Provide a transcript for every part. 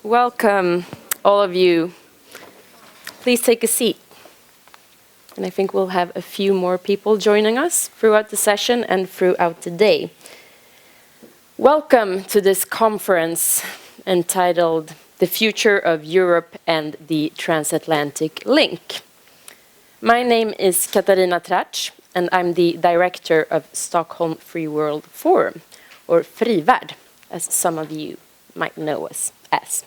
Welcome, all of you. Please take a seat. And I think we'll have a few more people joining us throughout the session and throughout the day. Welcome to this conference entitled The Future of Europe and the Transatlantic Link. My name is Katarina Tracz, and I'm the director of Stockholm Free World Forum, or Frivärd, as some of you might know us as.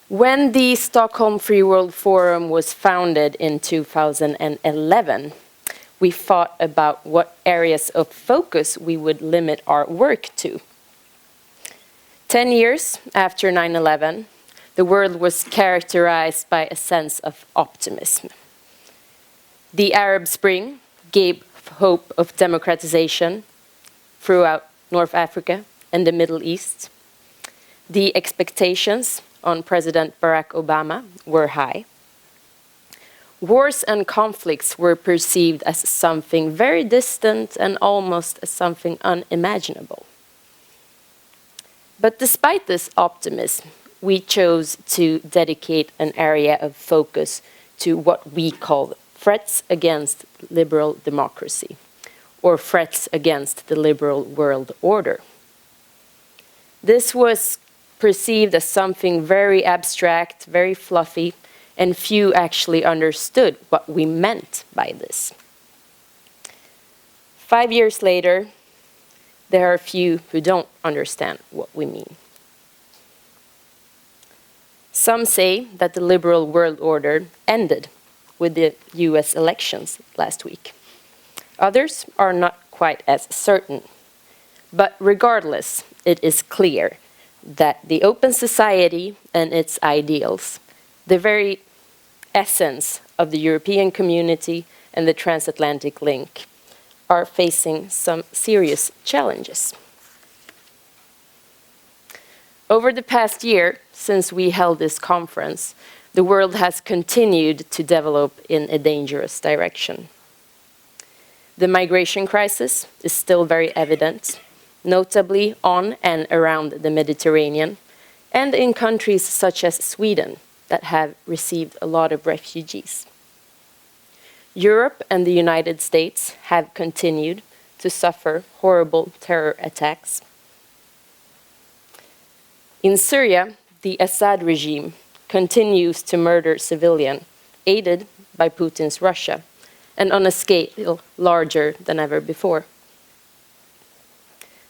When the Stockholm Free World Forum was founded in 2011, we thought about what areas of focus we would limit our work to. 10 years after 9/11, the world was characterized by a sense of optimism. The Arab Spring gave hope of democratization throughout North Africa and the Middle East. The expectations on President Barack Obama were high. Wars and conflicts were perceived as something very distant and almost as something unimaginable. But despite this optimism, we chose to dedicate an area of focus to what we call threats against liberal democracy, or threats against the liberal world order. This was perceived as something very abstract, very fluffy, and few actually understood what we meant by this. 5 years later, there are few who don't understand what we mean. Some say that the liberal world order ended with the US elections last week. Others are not quite as certain. But regardless, it is clear that the open society and its ideals, the very essence of the European community and the transatlantic link, are facing some serious challenges. Over the past year, since we held this conference, the world has continued to develop in a dangerous direction. The migration crisis is still very evident, notably on and around the Mediterranean, and in countries such as Sweden that have received a lot of refugees. Europe and the United States have continued to suffer horrible terror attacks. In Syria, the Assad regime continues to murder civilians, aided by Putin's Russia, and on a scale larger than ever before.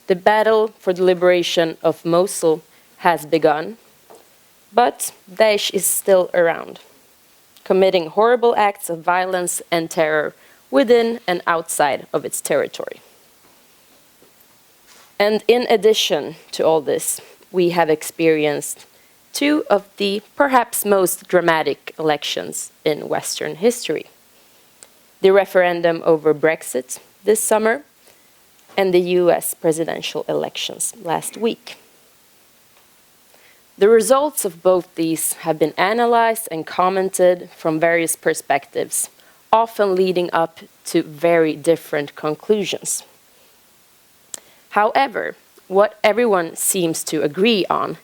The battle for the liberation of Mosul has begun, but Daesh is still around, committing horrible acts of violence and terror within and outside of its territory. And in addition to all this, we have experienced two of the perhaps most dramatic elections in Western history: the referendum over Brexit this summer and the US presidential elections last week. The results of both these have been analyzed and commented from various perspectives, often leading up to very different conclusions. However, what everyone seems to agree on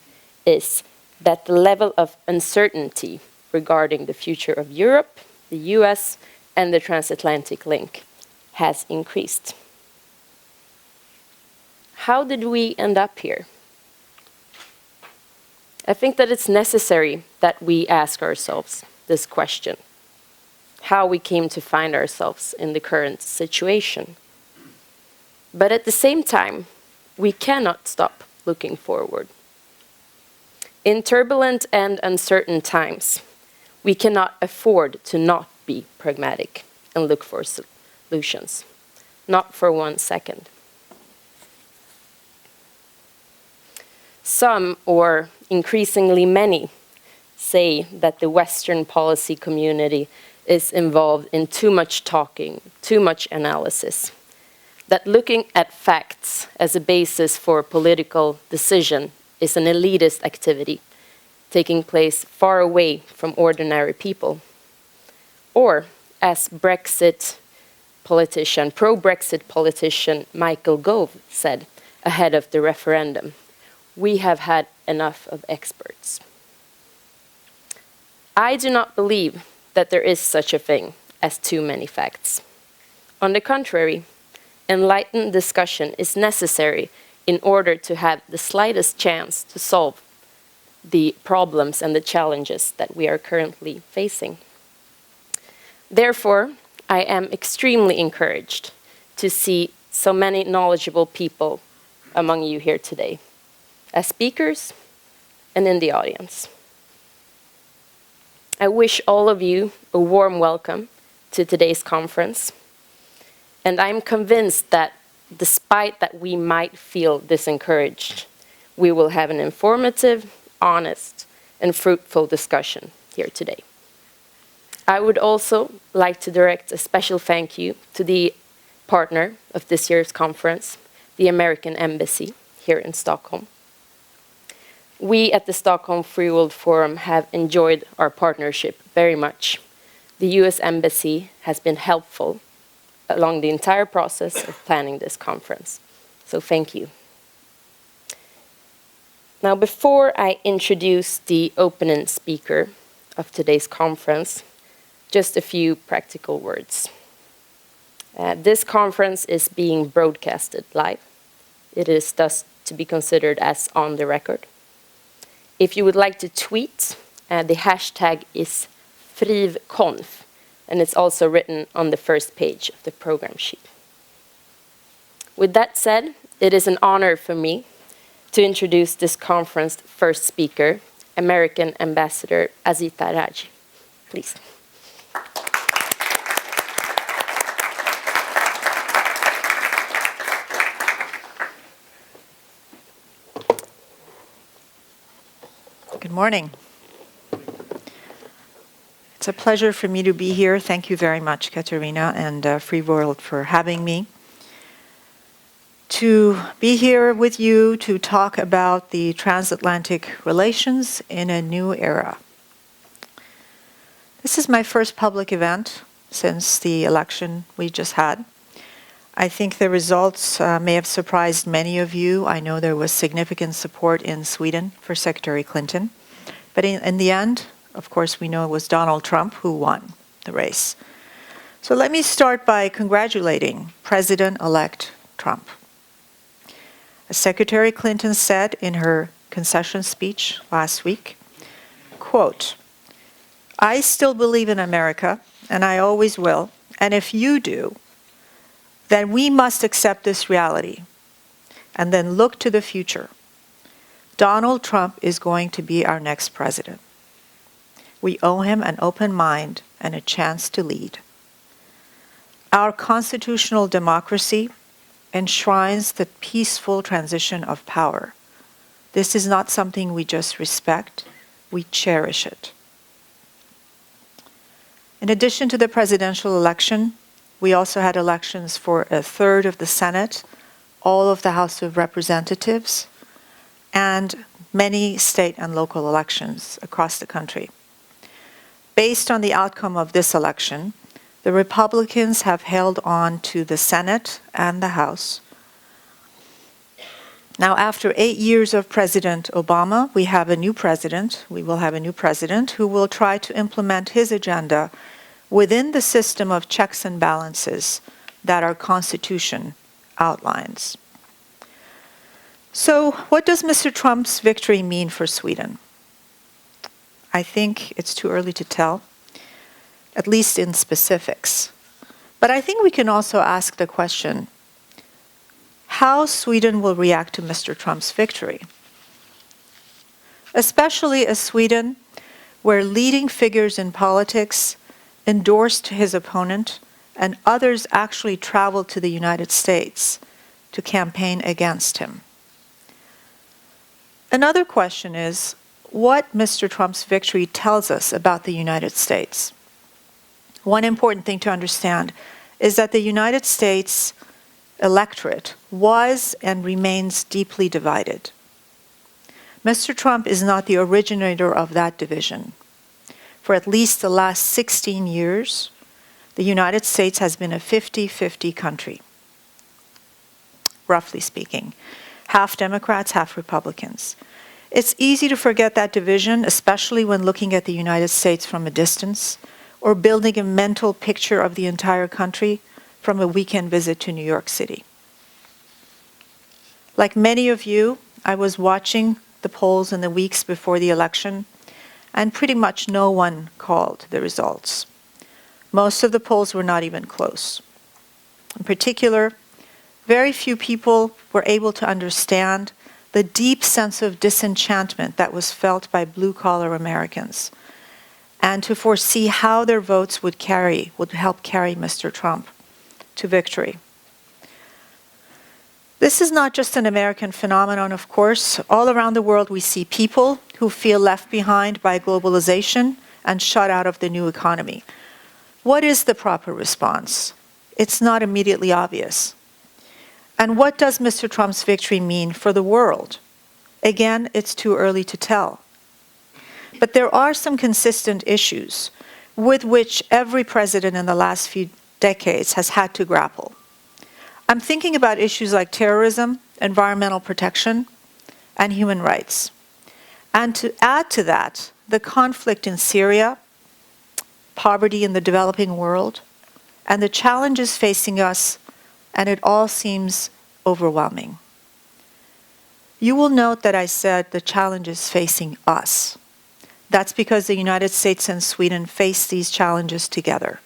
is that the level of uncertainty regarding the future of Europe, the US, and the transatlantic link has increased. How did we end up here? I think that it's necessary that we ask ourselves this question: how we came to find ourselves in the current situation. But at the same time, we cannot stop looking forward. In turbulent and uncertain times, we cannot afford to not be pragmatic and look for solutions, not for 1 second. Some, or increasingly many, say that the Western policy community is involved in too much talking, too much analysis, that looking at facts as a basis for political decision is an elitist activity taking place far away from ordinary people. Or, as pro-Brexit politician Michael Gove said ahead of the referendum, we have had enough of experts. I do not believe that there is such a thing as too many facts. On the contrary, enlightened discussion is necessary in order to have the slightest chance to solve the problems and the challenges that we are currently facing. Therefore, I am extremely encouraged to see so many knowledgeable people among you here today, as speakers and in the audience. I wish all of you a warm welcome to today's conference, and I'm convinced that despite that we might feel disencouraged, we will have an informative, honest, and fruitful discussion here today. I would also like to direct a special thank you to the partner of this year's conference, the American Embassy here in Stockholm. We at the Stockholm Free World Forum have enjoyed our partnership very much. The US Embassy has been helpful along the entire process of planning this conference. So thank you. Now, before I introduce the opening speaker of today's conference, just a few practical words. This conference is being broadcasted live. It is thus to be considered as on the record. If you would like to tweet, the hashtag is FrivConf, and it's also written on the first page of the program sheet. With that said, it is an honor for me to introduce this conference's first speaker, American Ambassador Azita Raji. Please. Good morning. It's a pleasure for me to be here. Thank you very much, Katarina and Free World, for having me. To be here with you to talk about the transatlantic relations in a new era. This is my first public event since the election we just had. I think the results may have surprised many of you. I know there was significant support in Sweden for Secretary Clinton. But in the end, of course, we know it was Donald Trump who won the race. So let me start by congratulating President-elect Trump. As Secretary Clinton said in her concession speech last week, quote, "I still believe in America, and I always will, and if you do, then we must accept this reality and then look to the future. Donald Trump is going to be our next president. We owe him an open mind and a chance to lead. Our constitutional democracy enshrines the peaceful transition of power. This is not something we just respect, we cherish it." In addition to the presidential election, we also had elections for a third of the Senate, all of the House of Representatives, and many state and local elections across the country. Based on the outcome of this election, the Republicans have held on to the Senate and the House. Now, after 8 years of President Obama, we will have a new president who will try to implement his agenda within the system of checks and balances that our Constitution outlines. So, what does Mr. Trump's victory mean for Sweden? I think it's too early to tell, at least in specifics. But I think we can also ask the question, how Sweden will react to Mr. Trump's victory? Especially a Sweden where leading figures in politics endorsed his opponent and others actually traveled to the United States to campaign against him. Another question is what Mr. Trump's victory tells us about the United States. One important thing to understand is that the United States electorate was and remains deeply divided. Mr. Trump is not the originator of that division. For at least the last 16 years, the United States has been a 50-50 country, roughly speaking. Half Democrats, half Republicans. It's easy to forget that division, especially when looking at the United States from a distance or building a mental picture of the entire country from a weekend visit to New York City. Like many of you, I was watching the polls in the weeks before the election, and pretty much no one called the results. Most of the polls were not even close. In particular, very few people were able to understand the deep sense of disenchantment that was felt by blue-collar Americans, and to foresee how their votes would help carry Mr. Trump to victory. This is not just an American phenomenon, of course. All around the world we see people who feel left behind by globalization and shut out of the new economy. What is the proper response? It's not immediately obvious. And what does Mr. Trump's victory mean for the world? Again, it's too early to tell. But there are some consistent issues with which every president in the last few decades has had to grapple. I'm thinking about issues like terrorism, environmental protection, and human rights. And to add to that, the conflict in Syria, poverty in the developing world, and the challenges facing us, and it all seems overwhelming. You will note that I said the challenges facing us. That's because the United States and Sweden face these challenges together.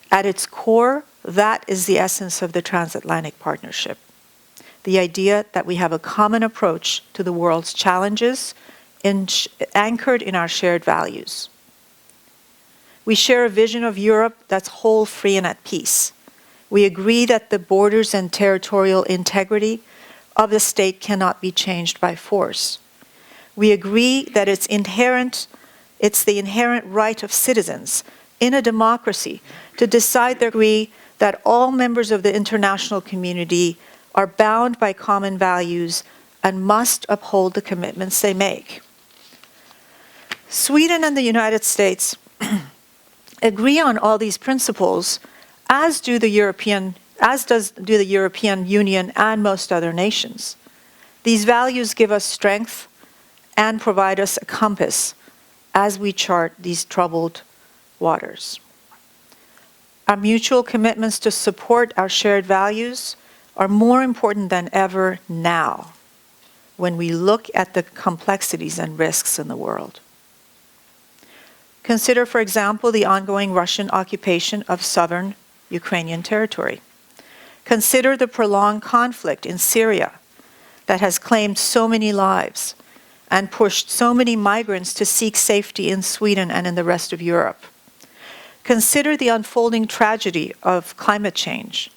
At its core, that is the essence of the Transatlantic Partnership. The idea that we have a common approach to the world's challenges anchored in our shared values. We share a vision of Europe that's whole, free, and at peace. We agree that the borders and territorial integrity of the state cannot be changed by force. We agree that it's the inherent right of citizens in a democracy to decide their degree that all members of the international community are bound by common values and must uphold the commitments they make. Sweden and the United States agree on all these principles, as does the European Union and most other nations. These values give us strength and provide us a compass as we chart these troubled waters. Our mutual commitments to support our shared values are more important than ever now when we look at the complexities and risks in the world. Consider, for example, the ongoing Russian occupation of southern Ukrainian territory. Consider the prolonged conflict in Syria that has claimed so many lives and pushed so many migrants to seek safety in Sweden and in the rest of Europe. Consider the unfolding tragedy of climate change.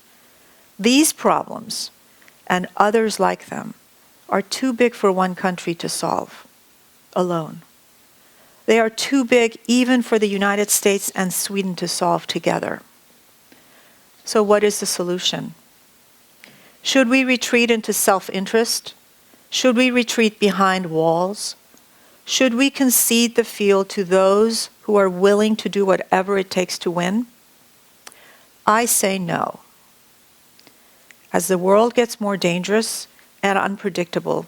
These problems, and others like them, are too big for one country to solve alone. They are too big even for the United States and Sweden to solve together. So what is the solution? Should we retreat into self-interest? Should we retreat behind walls? Should we concede the field to those who are willing to do whatever it takes to win? I say no. As the world gets more dangerous and unpredictable,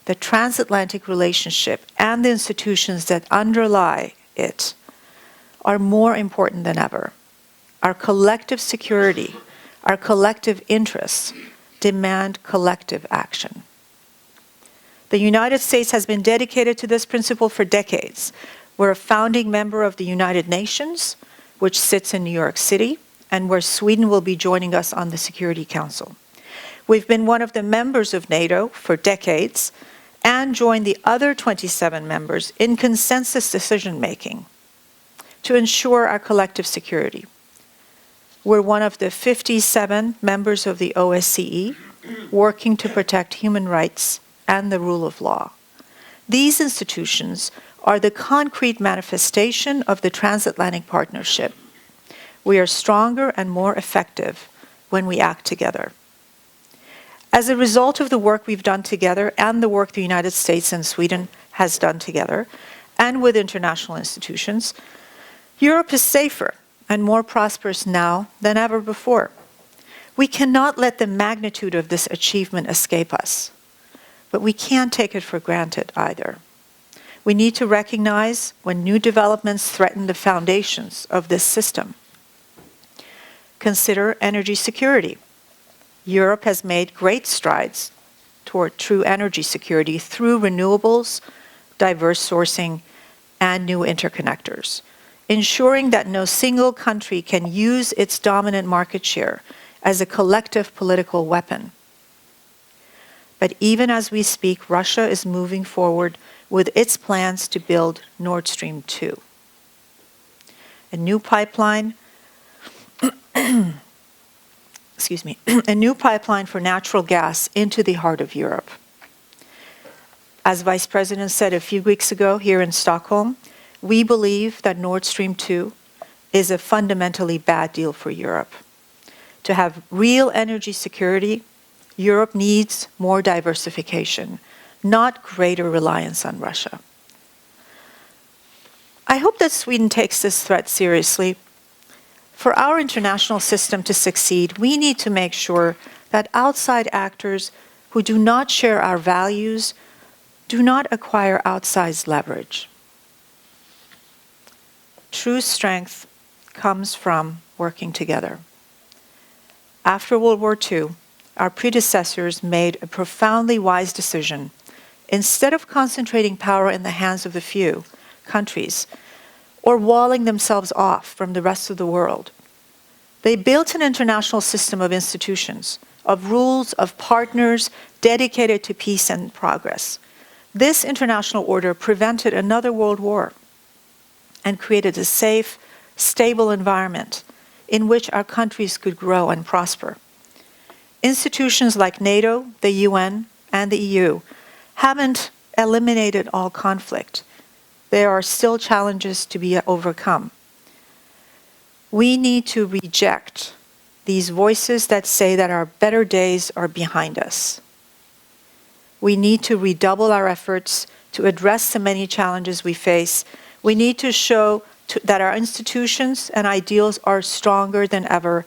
the transatlantic relationship and the institutions that underlie it are more important than ever. Our collective security, our collective interests demand collective action. The United States has been dedicated to this principle for decades. We're a founding member of the United Nations, which sits in New York City, and where Sweden will be joining us on the Security Council. We've been one of the members of NATO for decades and joined the other 27 members in consensus decision-making to ensure our collective security. We're one of the 57 members of the OSCE working to protect human rights and the rule of law. These institutions are the concrete manifestation of the Transatlantic Partnership. We are stronger and more effective when we act together. As a result of the work we've done together and the work the United States and Sweden has done together, and with international institutions, Europe is safer and more prosperous now than ever before. We cannot let the magnitude of this achievement escape us. but we can't take it for granted either. We need to recognize when new developments threaten the foundations of this system. Consider energy security. Europe has made great strides toward true energy security through renewables, diverse sourcing, and new interconnectors, ensuring that no single country can use its dominant market share as a collective political weapon. But even as we speak, Russia is moving forward with its plans to build Nord Stream 2, a new pipeline a new pipeline for natural gas into the heart of Europe. As Vice President said a few weeks ago here in Stockholm, we believe that Nord Stream 2 is a fundamentally bad deal for Europe. To have real energy security, Europe needs more diversification, not greater reliance on Russia. I hope that Sweden takes this threat seriously. For our international system to succeed, we need to make sure that outside actors who do not share our values do not acquire outsized leverage. True strength comes from working together. After World War II, our predecessors made a profoundly wise decision. Instead of concentrating power in the hands of the few countries or walling themselves off from the rest of the world, they built an international system of institutions, of rules, of partners dedicated to peace and progress. This international order prevented another world war and created a safe, stable environment in which our countries could grow and prosper. Institutions like NATO, the UN, and the EU haven't eliminated all conflict. There are still challenges to be overcome. We need to reject these voices that say that our better days are behind us. We need to redouble our efforts to address the many challenges we face. We need to show that our institutions and ideals are stronger than ever,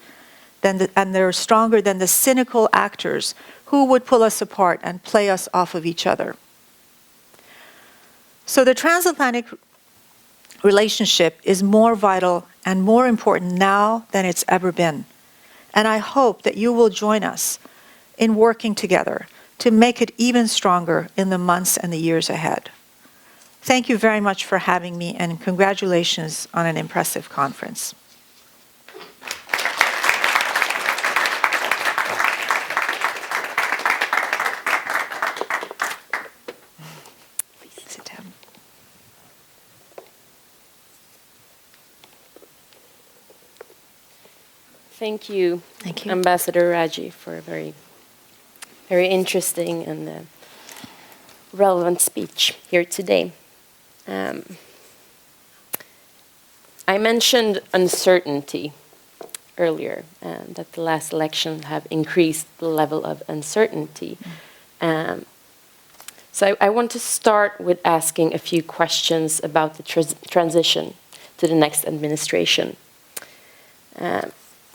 and they're stronger than the cynical actors who would pull us apart and play us off of each other. So the transatlantic relationship is more vital and more important now than it's ever been. And I hope that you will join us in working together to make it even stronger in the months and the years ahead. Thank you very much for having me, and congratulations on an impressive conference. Please sit down. Thank you, Ambassador Raji, for a very, very interesting and relevant speech here today. I mentioned uncertainty earlier, that the last election have increased the level of uncertainty. So I want to start with asking a few questions about the transition to the next administration.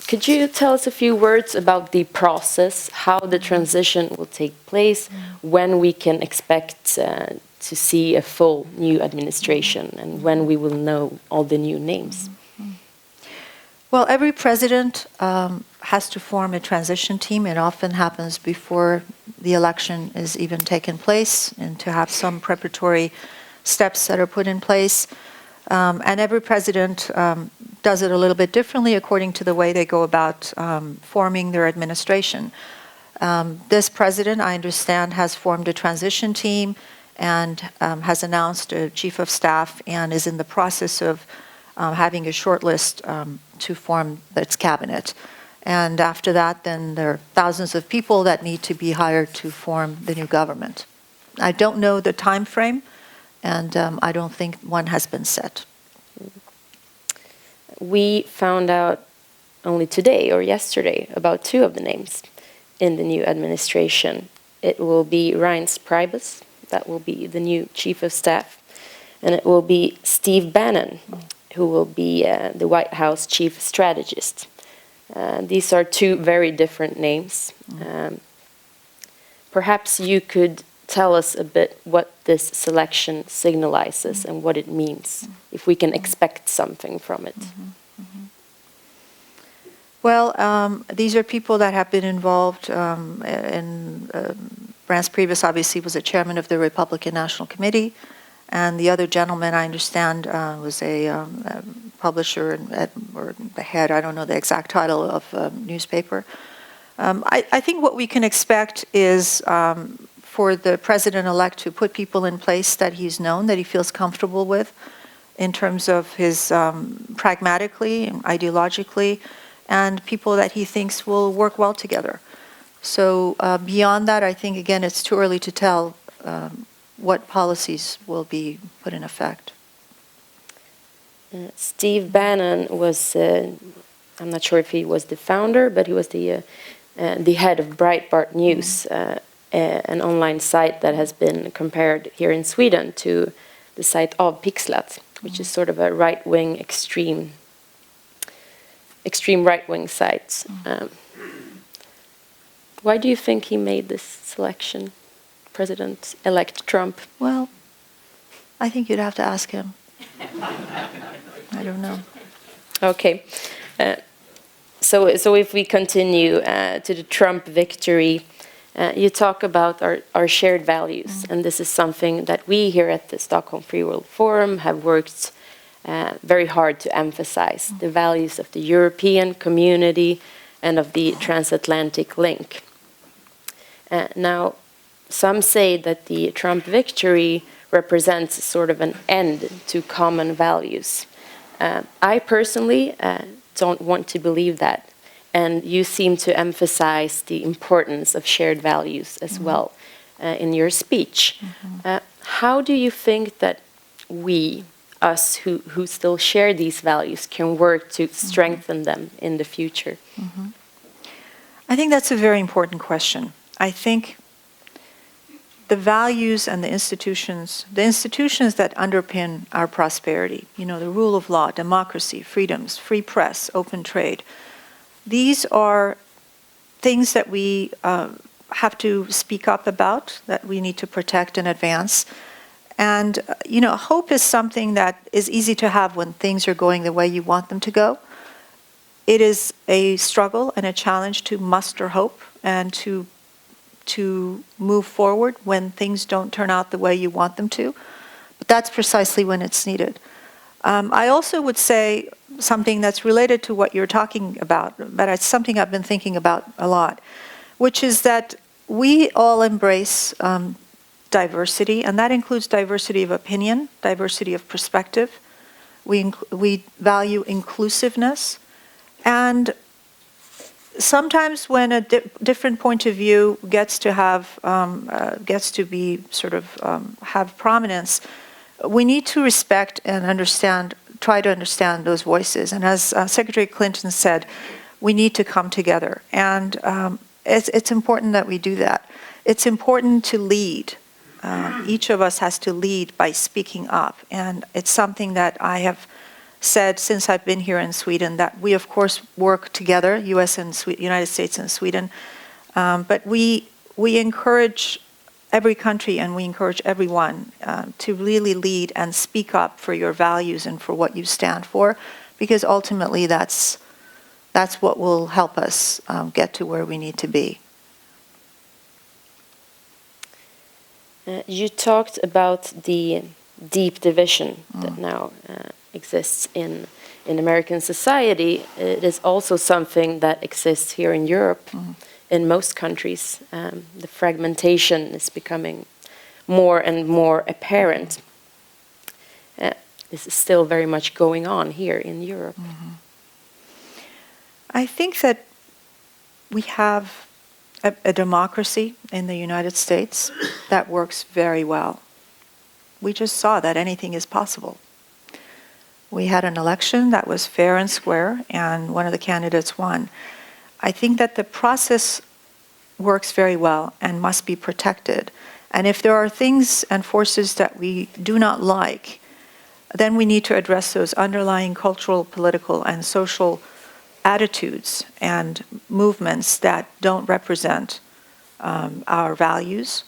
Could you tell us a few words about the process, how the transition will take place, when we can expect to see a full new administration, and when we will know all the new names? Well, every president has to form a transition team. It often happens before the election is even taken place, and to have some preparatory steps that are put in place. And every president does it a little bit differently according to the way they go about forming their administration. This president, I understand, has formed a transition team and has announced a chief of staff and is in the process of having a short list to form its cabinet. And after that, then there are thousands of people that need to be hired to form the new government. I don't know the time frame, and I don't think one has been set. We found out only today or yesterday about two of the names in the new administration. It will be Reince Priebus, that will be the new chief of staff, and it will be Steve Bannon, who will be the White House chief strategist. These are two very different names. Perhaps you could tell us a bit what this selection signalizes and what it means, if we can expect something from it? Well, these are people that have been involved in Brands Previous obviously was a chairman of the Republican National Committee, and the other gentleman, I understand, was a publisher or the head, I don't know the exact title of a newspaper. I think what we can expect is for the president-elect to put people in place that he's known, that he feels comfortable with in terms of his pragmatically, ideologically, and people that he thinks will work well together. So beyond that, I think, again, it's too early to tell what policies will be put in effect. Steve Bannon was, I'm not sure if he was the founder, but he was the head of Breitbart News, an online site that has been compared here in Sweden to the site Avpixlat, which is sort of a right-wing, extreme right-wing site. Why do you think he made this selection, President-elect Trump? Well, I think you'd have to ask him. I don't know. Okay. So if we continue to the Trump victory, you talk about our shared values, and this is something that we here at the Stockholm Free World Forum have worked very hard to emphasize, the values of the European community and of the Transatlantic link. Now, some say that the Trump victory represents sort of an end to common values. I personally don't want to believe that, and you seem to emphasize the importance of shared values as well in your speech. How do you think that us who still share these values can work to strengthen them in the future? I think that's a very important question. I think the values and the institutions that underpin our prosperity, the rule of law, democracy, freedoms, free press, open trade, these are things that we have to speak up about, that we need to protect and advance. And, hope is something that is easy to have when things are going the way you want them to go. It is a struggle and a challenge to muster hope and to move forward when things don't turn out the way you want them to. But that's precisely when it's needed. I also would say something that's related to what you're talking about, but it's something I've been thinking about a lot, which is that we all embrace diversity, and that includes diversity of opinion, diversity of perspective. We value inclusiveness, and sometimes when a different point of view gets to have prominence, we need to respect and try to understand those voices. And as Secretary Clinton said, we need to come together, and it's important that we do that. It's important to lead. Each of us has to lead by speaking up, and it's something that I have said since I've been here in Sweden, that we of course work together, United States and Sweden, but we encourage every country and we encourage everyone to really lead and speak up for your values and for what you stand for, because ultimately that's what will help us get to where we need to be. You talked about the deep division that now exists in American society. It is also something that exists here in Europe, in most countries. The fragmentation is becoming more and more apparent. This is still very much going on here in Europe. I think that we have a democracy in the United States that works very well. We just saw that anything is possible. We had an election that was fair and square, and one of the candidates won. I think that the process works very well and must be protected. And if there are things and forces that we do not like, then we need to address those underlying cultural, political, and social attitudes and movements that don't represent our values.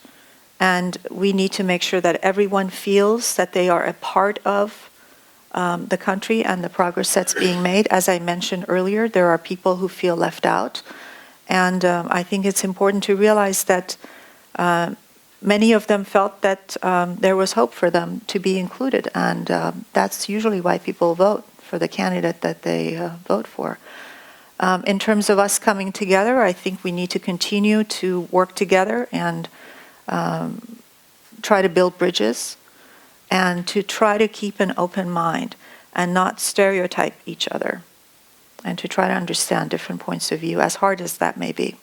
And we need to make sure that everyone feels that they are a part of the country and the progress that's being made. As I mentioned earlier, there are people who feel left out. And I think it's important to realize that many of them felt that there was hope for them to be included. And that's usually why people vote for the candidate that they vote for. In terms of us coming together, I think we need to continue to work together and try to build bridges and to try to keep an open mind and not stereotype each other and to try to understand different points of view, as hard as that may be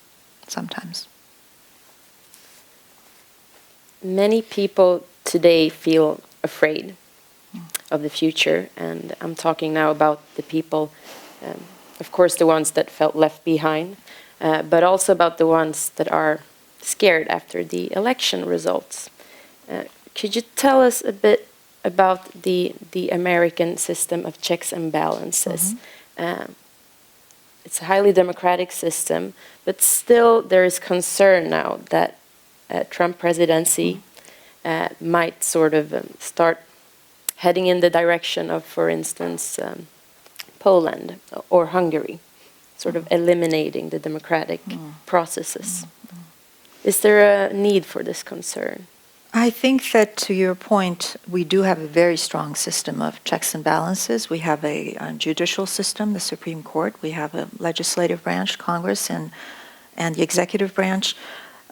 sometimes. Many people today feel afraid of the future, and I'm talking now about the people, of course the ones that felt left behind, but also about the ones that are scared after the election results. Could you tell us a bit about the American system of checks and balances? It's a highly democratic system, but still there is concern now that Trump presidency might sort of start heading in the direction of, for instance, Poland or Hungary, sort of eliminating the democratic processes. Is there a need for this concern? I think that, to your point, we do have a very strong system of checks and balances. We have a judicial system, the Supreme Court. We have a legislative branch, Congress, and the executive branch.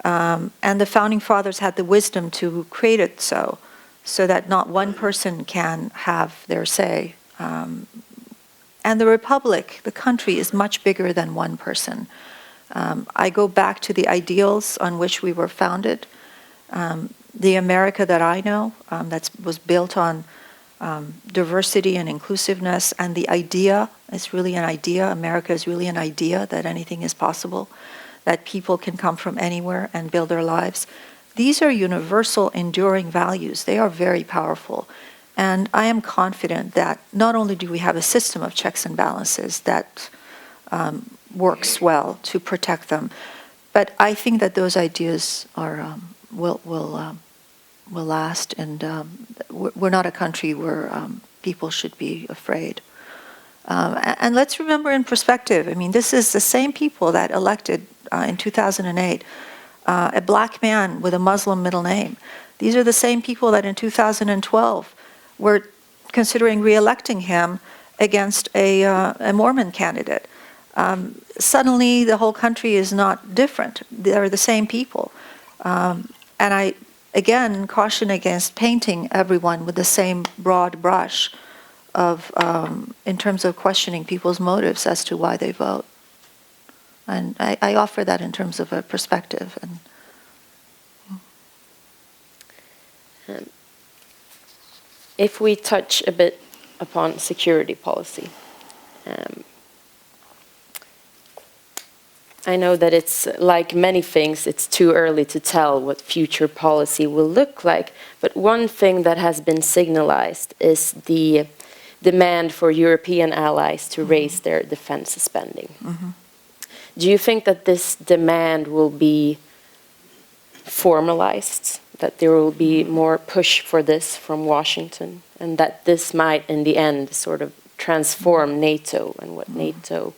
And the Founding Fathers had the wisdom to create it so that not one person can have their say. And the Republic, the country, is much bigger than one person. I go back to the ideals on which we were founded. The America that I know, that was built on diversity and inclusiveness, and the idea is really an idea. America is really an idea that anything is possible, that people can come from anywhere and build their lives. These are universal, enduring values. They are very powerful. And I am confident that not only do we have a system of checks and balances that works well to protect them, but I think that those ideas are will last, and we're not a country where people should be afraid. And let's remember in perspective, I mean, this is the same people that elected in 2008 a black man with a Muslim middle name. These are the same people that in 2012 were considering re-electing him against a Mormon candidate. Suddenly, the whole country is not different. They're the same people. And I, again, caution against painting everyone with the same broad brush of, in terms of questioning people's motives as to why they vote. And I offer that in terms of a perspective. If we touch a bit upon security policy, I know that it's like many things, it's too early to tell what future policy will look like, but one thing that has been signalized is the demand for European allies to raise their defense spending. Do you think that this demand will be formalized, that there will be more push for this from Washington, and that this might in the end sort of transform NATO and what NATO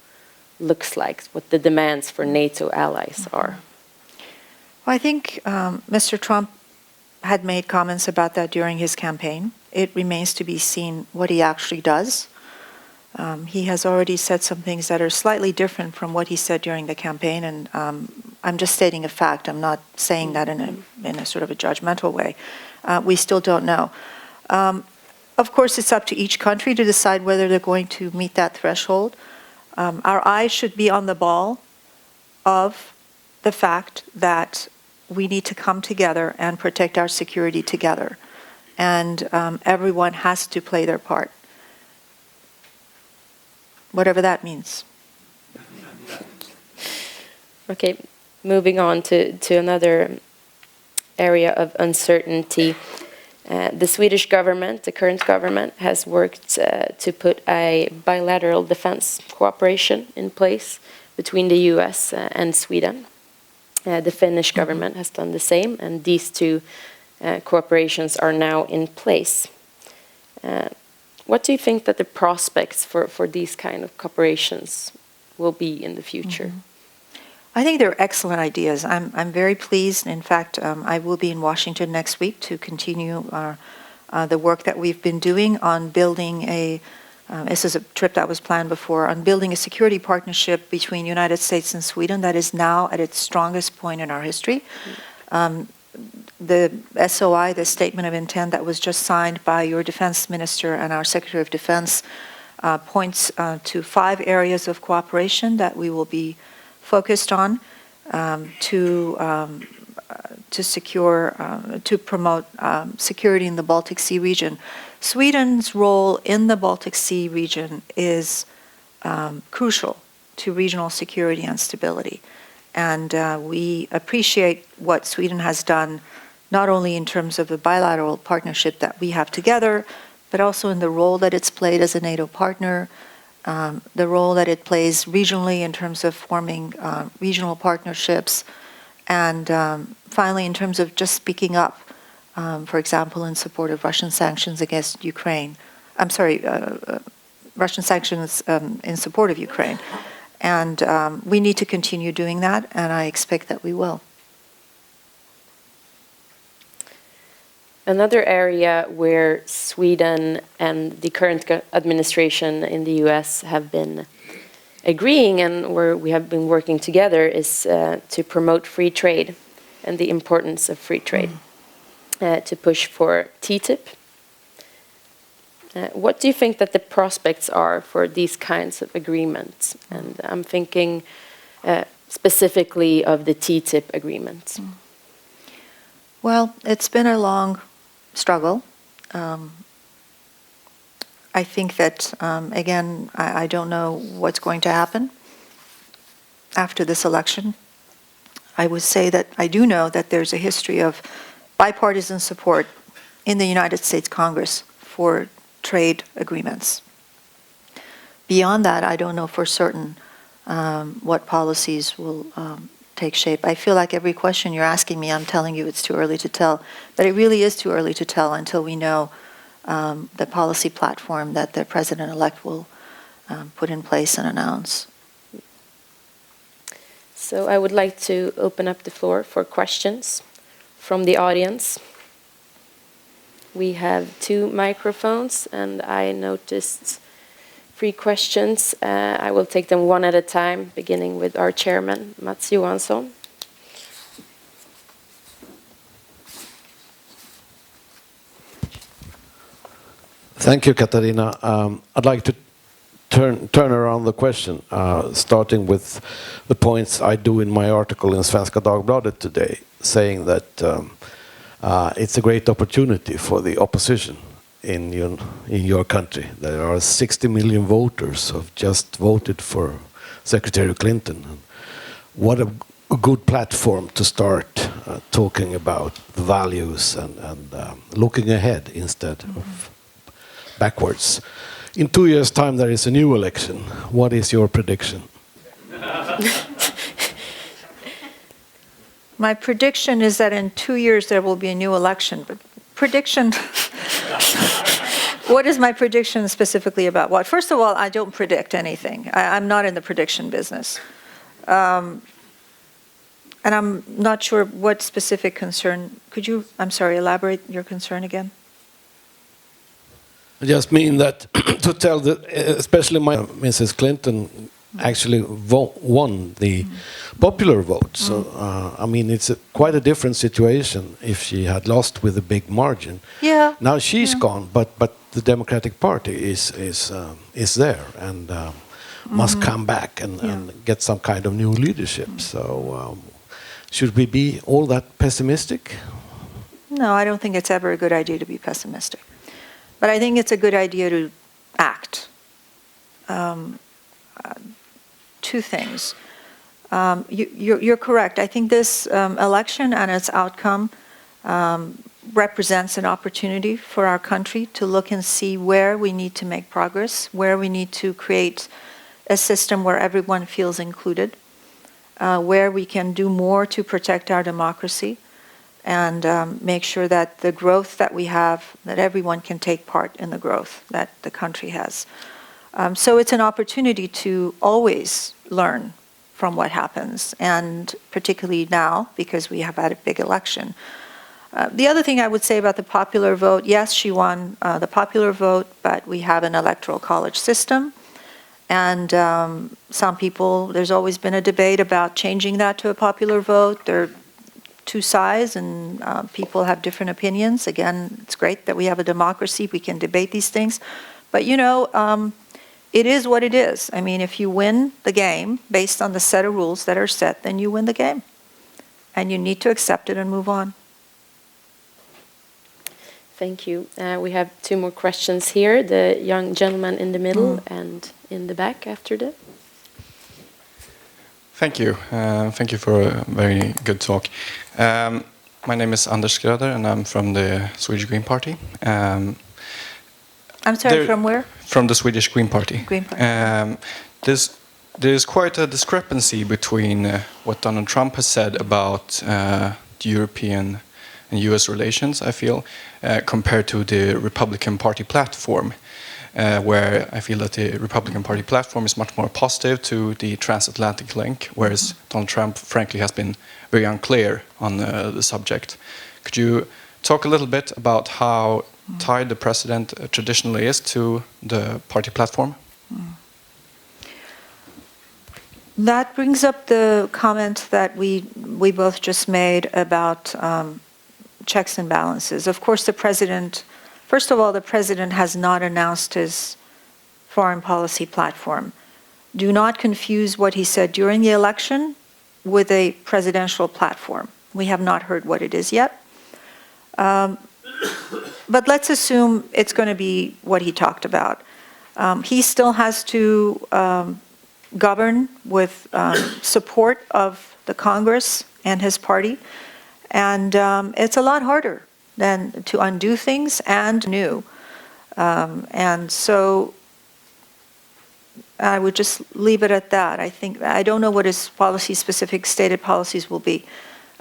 looks like, what the demands for NATO allies are? Well, I think Mr. Trump had made comments about that during his campaign. It remains to be seen what he actually does. He has already said some things that are slightly different from what he said during the campaign, and I'm just stating a fact. I'm not saying that in a sort of a judgmental way. We still don't know. Of course, it's up to each country to decide whether they're going to meet that threshold. Our eyes should be on the ball of the fact that we need to come together and protect our security together. And everyone has to play their part, whatever that means. Okay, moving on to another area of uncertainty. The Swedish government, the current government, has worked to put a bilateral defense cooperation in place between the US and Sweden. The Finnish government has done the same, and these two cooperations are now in place. What do you think that the prospects for these kind of cooperations will be in the future? I think they're excellent ideas. I'm very pleased. In fact, I will be in Washington next week to continue the work that we've been doing on building this is a trip that was planned before, on building a security partnership between United States and Sweden that is now at its strongest point in our history. The SOI, the Statement of Intent that was just signed by your Defense Minister and our Secretary of Defense, points to 5 areas of cooperation that we will be focused on to promote security in the Baltic Sea region. Sweden's role in the Baltic Sea region is crucial to regional security and stability. And we appreciate what Sweden has done, not only in terms of the bilateral partnership that we have together, but also in the role that it's played as a NATO partner, the role that it plays regionally in terms of forming regional partnerships, and finally in terms of just speaking up, for example, in support of Russian sanctions against Ukraine. Russian sanctions in support of Ukraine. And we need to continue doing that, and I expect that we will. Another area where Sweden and the current administration in the US have been agreeing and where we have been working together is to promote free trade and the importance of free trade, to push for TTIP. What do you think that the prospects are for these kinds of agreements? And I'm thinking specifically of the TTIP agreements. Well, it's been a long struggle. I think that, again, I don't know what's going to happen after this election. I would say that I do know that there's a history of bipartisan support in the United States Congress for trade agreements. Beyond that, I don't know for certain what policies will take shape. I feel like every question you're asking me, I'm telling you it's too early to tell. But it really is too early to tell until we know the policy platform that the president-elect will put in place and announce. So I would like to open up the floor for questions from the audience. We have 2 microphones, and I noticed 3 questions. I will take them one at a time, beginning with our chairman, Mats Johansson. Thank you, Katarina. I'd like to turn around the question, starting with the points I do in my article in Svenska Dagbladet today, saying that it's a great opportunity for the opposition in your country. There are 60 million voters who have just voted for Secretary Clinton. What a good platform to start talking about values and looking ahead instead of backwards. In 2 years' time, there is a new election. What is your prediction? My prediction is that in 2 years there will be a new election. But prediction, what is my prediction specifically about what? First of all, I don't predict anything. I'm not in the prediction business. And I'm not sure what specific concern. Could you, I'm sorry, elaborate your concern again? I just mean that to tell that, especially Mrs. Clinton actually won the popular vote. So, I mean, it's quite a different situation if she had lost with a big margin. Yeah. Now she's gone, but the Democratic Party is there and must come back and get some kind of new leadership. So, should we be all that pessimistic? No, I don't think it's ever a good idea to be pessimistic. But I think it's a good idea to act. 2 things. You're correct. I think this election and its outcome represents an opportunity for our country to look and see where we need to make progress, where we need to create a system where everyone feels included. where we can do more to protect our democracy and make sure that the growth that we have, that everyone can take part in the growth that the country has. So it's an opportunity to always learn from what happens, and particularly now, because we have had a big election. The other thing I would say about the popular vote, yes, she won the popular vote, but we have an electoral college system. And some people, there's always been a debate about changing that to a popular vote. There are two sides, and people have different opinions. Again, it's great that we have a democracy. We can debate these things. But, you know, it is what it is. I mean, if you win the game based on the set of rules that are set, then you win the game. And you need to accept it and move on. Thank you. We have two more questions here. The young gentleman in the middle and in the back after that. Thank you. Thank you for a very good talk. My name is Anders Gröder, and I'm from the Swedish Green Party. I'm sorry, from where? From the Swedish Green Party. Green Party. There's quite a discrepancy between what Donald Trump has said about the European and US relations, I feel, compared to the Republican Party platform, where I feel that the Republican Party platform is much more positive to the Transatlantic link, whereas Donald Trump, frankly, has been very unclear on the subject. Could you talk a little bit about how tied the president traditionally is to the party platform? That brings up the comment that we both just made about checks and balances. Of course, the president, first of all, the president has not announced his foreign policy platform. Do not confuse what he said during the election with a presidential platform. We have not heard what it is yet. But let's assume it's going to be what he talked about. He still has to govern with support of the Congress and his party. And it's a lot harder than to undo things and new. And so I would just leave it at that. I don't know what his policy-specific stated policies will be,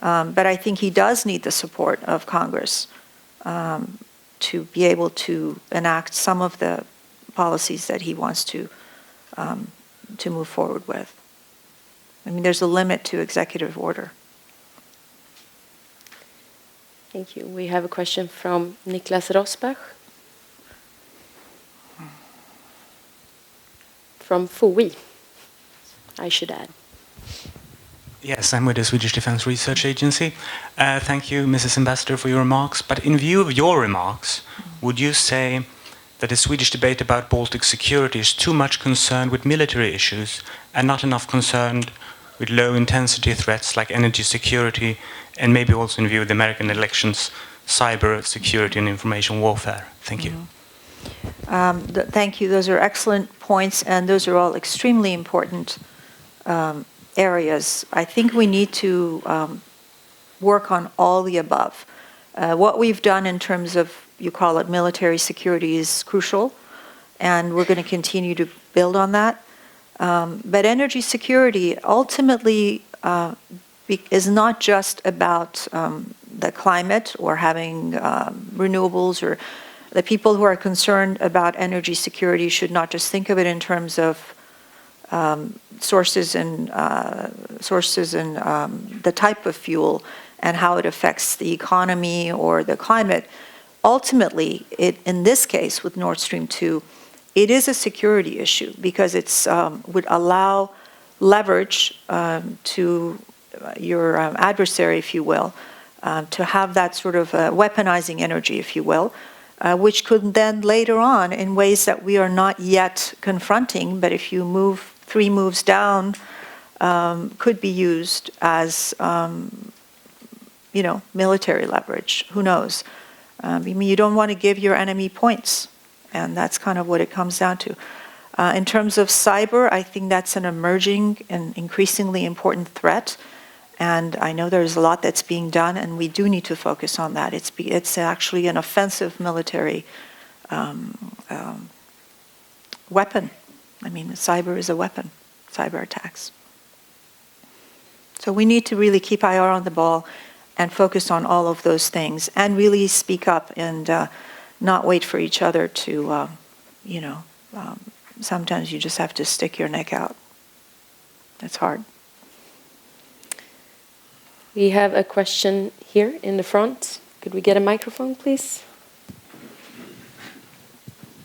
but I think he does need the support of Congress to be able to enact some of the policies that he wants to move forward with. I mean, there's a limit to executive order. Thank you. We have a question from Niklas Rosbach from FOI, I should add. Yes, I'm with the Swedish Defence Research Agency. Thank you, Mrs. Ambassador, for your remarks. But in view of your remarks, would you say that the Swedish debate about Baltic security is too much concerned with military issues and not enough concerned with low-intensity threats like energy security, and maybe also in view of the American elections, cyber security and information warfare? Thank you. Thank you. Those are excellent points, and those are all extremely important areas. I think we need to work on all the above. What we've done in terms of, you call it military security, is crucial, and we're going to continue to build on that. But energy security ultimately is not just about the climate or having renewables, or the people who are concerned about energy security should not just think of it in terms of sources and the type of fuel and how it affects the economy or the climate. Ultimately, in this case with Nord Stream 2, it is a security issue because it would allow leverage to your adversary, if you will, to have that sort of weaponizing energy, if you will, which could then later on, in ways that we are not yet confronting, but if you move 3 moves down, could be used as, military leverage. Who knows? I mean, you don't want to give your enemy points, and that's kind of what it comes down to. In terms of cyber, I think that's an emerging and increasingly important threat, and I know there's a lot that's being done, and we do need to focus on that. It's actually an offensive military weapon. I mean, cyber is a weapon, cyber attacks. So we need to really keep our eye on the ball and focus on all of those things and really speak up and not wait for each other to, sometimes you just have to stick your neck out. That's hard. We have a question here in the front. Could we get a microphone, please?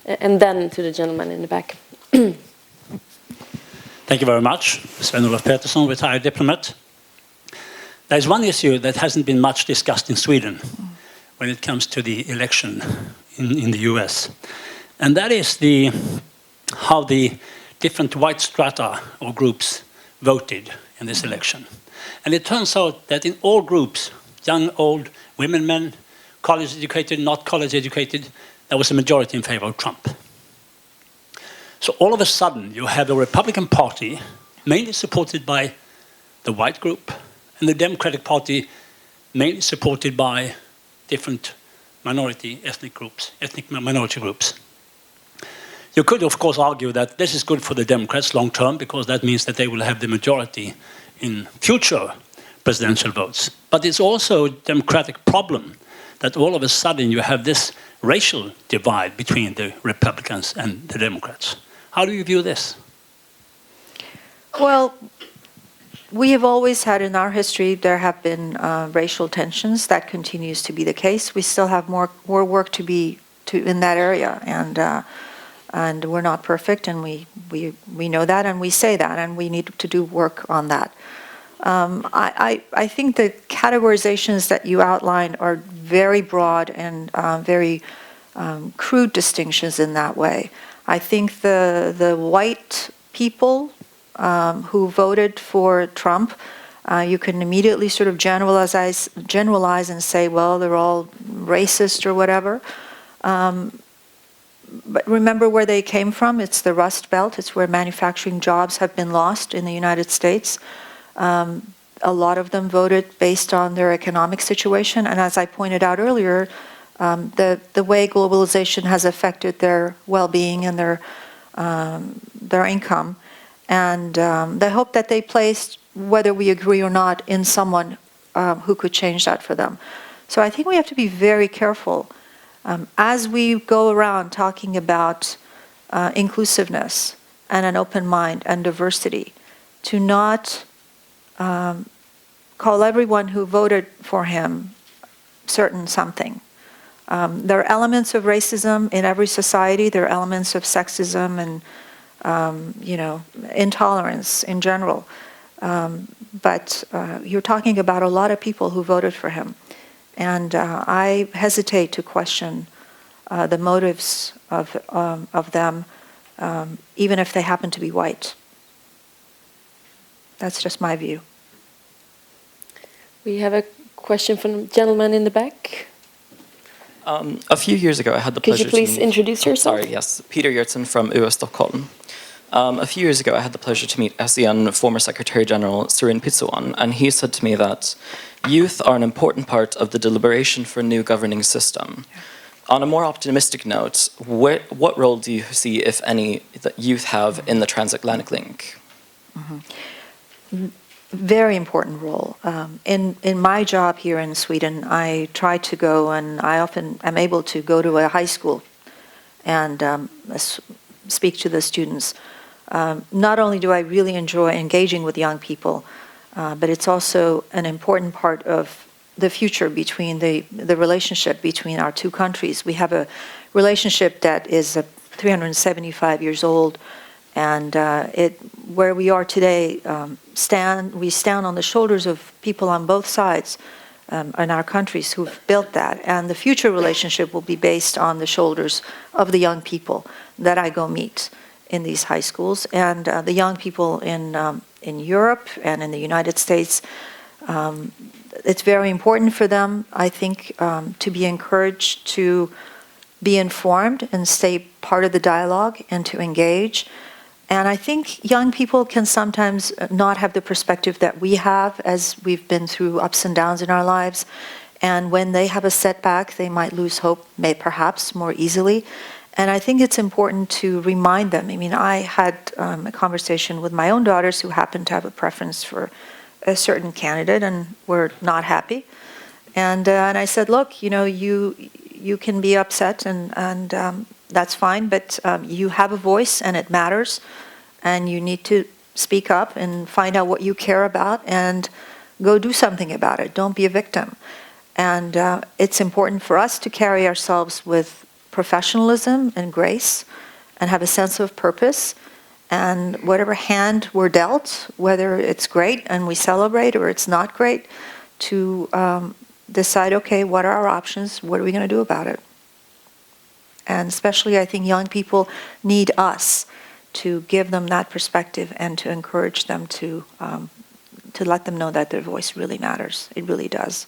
And then to the gentleman in the back. Thank you very much. Sven-Olof Petersson, retired diplomat. There's one issue that hasn't been much discussed in Sweden when it comes to the election in the US. And that is how the different white strata or groups voted in this election. And it turns out that in all groups, young, old, women, men, college educated, not college educated, there was a majority in favor of Trump. So all of a sudden, you have the Republican Party, mainly supported by the white group, and the Democratic Party, mainly supported by different ethnic minority groups. You could, of course, argue that this is good for the Democrats long term, because that means that they will have the majority in future presidential votes. But it's also a democratic problem that all of a sudden you have this racial divide between the Republicans and the Democrats. How do you view this? Well, we have always had in our history, there have been racial tensions. That continues to be the case. We still have more work to in that area, and we're not perfect, and we know that, and we say that, and we need to do work on that. I think the categorizations that you outlined are very broad and very crude distinctions in that way. I think the white people who voted for Trump, you can immediately sort of generalize and say, well, they're all racist or whatever. But remember where they came from. It's the Rust Belt. It's where manufacturing jobs have been lost in the United States. A lot of them voted based on their economic situation. And as I pointed out earlier, the way globalization has affected their well-being and their income. And the hope that they placed, whether we agree or not, in someone who could change that for them. So I think we have to be very careful as we go around talking about inclusiveness and an open mind and diversity, to not call everyone who voted for him certain something. There are elements of racism in every society. There are elements of sexism and intolerance in general. But you're talking about a lot of people who voted for him. And I hesitate to question the motives of them, even if they happen to be white. That's just my view. We have a question from the gentleman in the back. A few years ago, I had the pleasure Could you please introduce yourself? Sorry, yes. Peter Yertsen from Stockholm. A few years ago, I had the pleasure to meet ASEAN former Secretary General Surin Pitsuwan, and he said to me that youth are an important part of the deliberation for a new governing system. On a more optimistic note, what role do you see, if any, that youth have in the Transatlantic link? Mm-hmm. Very important role. In my job here in Sweden, I try to go, and I often am able to go to a high school and speak to the students. Not only do I really enjoy engaging with young people, but it's also an important part of the future between the relationship between our two countries. We have a relationship that is 375 years old, and where we are today, we stand on the shoulders of people on both sides in our countries who've built that, and the future relationship will be based on the shoulders of the young people that I go meet in these high schools, and the young people in Europe and in the United States. It's very important for them, I think, to be encouraged to be informed and stay part of the dialogue and to engage. And I think young people can sometimes not have the perspective that we have, as we've been through ups and downs in our lives. And when they have a setback, they might lose hope, perhaps more easily. And I think it's important to remind them. I mean, I had a conversation with my own daughters who happen to have a preference for a certain candidate and were not happy. And I said, look, you can be upset and that's fine, but you have a voice and it matters, and you need to speak up and find out what you care about and go do something about it. Don't be a victim. And it's important for us to carry ourselves with professionalism and grace and have a sense of purpose. And whatever hand we're dealt, whether it's great and we celebrate or it's not great, to decide, okay, what are our options? What are we going to do about it? And especially, I think young people need us to give them that perspective and to encourage them to let them know that their voice really matters. It really does.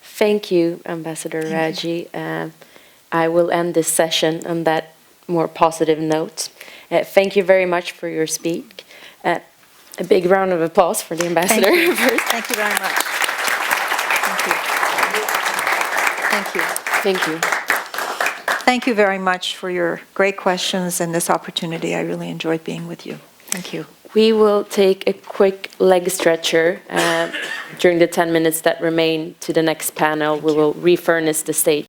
Thank you, Ambassador Raji. I will end this session on that more positive note. Thank you very much for your speak. A big round of applause for the ambassador. Thank you, Thank you very much. Thank you. Thank you. Thank you very much for your great questions and this opportunity. I really enjoyed being with you. Thank you. We will take a quick leg stretcher during the 10 minutes that remain to the next panel. We will refurnish the stage.